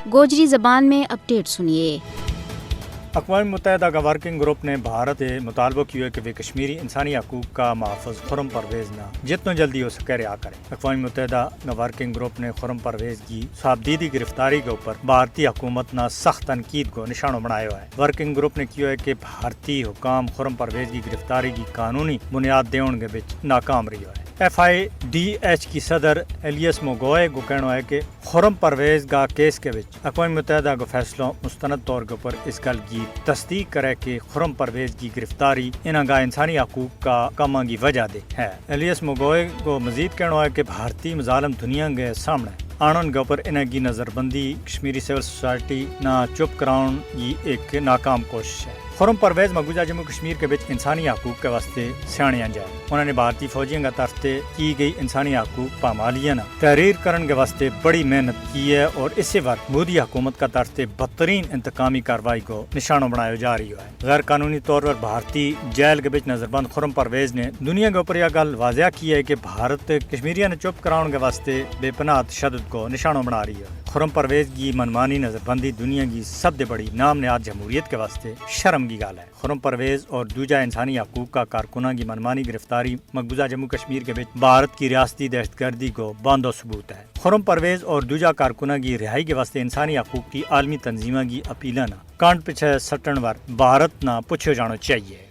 गोजरी ज़बान में अपडेट सुनिए। अक़वाम मुत्तहिदा का वर्किंग ग्रुप ने भारत से मुतालबा किया है कि वे कश्मीरी इंसानी हकूक़ का महफूज़ खुर्रम परवेज़ ना जितना जल्दी हो सके रिहा करें। अक़वाम मुत्तहिदा का वर्किंग ग्रुप ने खुर्रम परवेज़ की साबदीदी गिरफ्तारी के ऊपर भारतीय हुकूमत ना सख्त तनकीद को निशाना बनाया है। वर्किंग ग्रुप ने किया है कि भारतीय हुकाम खुर्रम परवेज़ की गिरफ्तारी की कानूनी बुनियाद देने के बिच नाकाम रही है। FIDH की सदर एलियस मोगोए को कहना है कि खुर्रम परवेज़ का केस के बिच अक़वाम मुत्तहिदा का फैसला मुस्तनद तौर के ऊपर इस गल की तस्दीक करे कि खुर्रम परवेज़ की गिरफ्तारी इनका इंसानी हकूक़ का कमा की वजह दे है। एलियस मोगोए को मजीद कहना है कि भारतीय मज़ालिम दुनिया के सामने आनन के ऊपर इनकी नज़रबंदी कश्मीरी सिविल सोसाइटी ना चुप कराउन की एक नाकाम कोशिश है। खुर्रम परवेज़ मकबूजा जम्मू कश्मीर के बिच इंसानी हकूक़ के वास्ते सियाणिया जाए। उन्होंने भारतीय फौजियों का तरफ से की गई इंसानी हकूक़ पामालियाना तहरीर करने के वास्ते बड़ी मेहनत की है और इसी वक्त मोदी हुकूमत का तरफ से बदतरीन इंतकामी कार्रवाई को निशाना बनाया जा रही है। गैर कानूनी तौर पर भारतीय जेल के बिच नजरबंद खुर्रम परवेज़ ने दुनिया के ऊपर यह गल वाज़िया की है कि भारत कश्मीरियों ने चुप कराने के वास्ते बेपनाह तशद्दुद को निशाना बना रही है। खुर्रम परवेज़ की मनमानी नजरबंदी दुनिया की सबसे बड़ी नाम नहाद जमहूरियत के वास्ते शर्म की गाल है। खुर्रम परवेज़ और दूजा इंसानी हकूक़ का कारकुना की मनमानी गिरफ्तारी मकबूजा जम्मू कश्मीर के बिच भारत की रियासती दहशतगर्दी को बांधो सबूत है। खुर्रम परवेज़ और दूजा कारकुना की रिहाई के वास्ते इंसानी हकूक़ की आलमी तंजीमा की अपील ना कांड पिछे सटन वर भारत ना पूछो जाना चाहिए।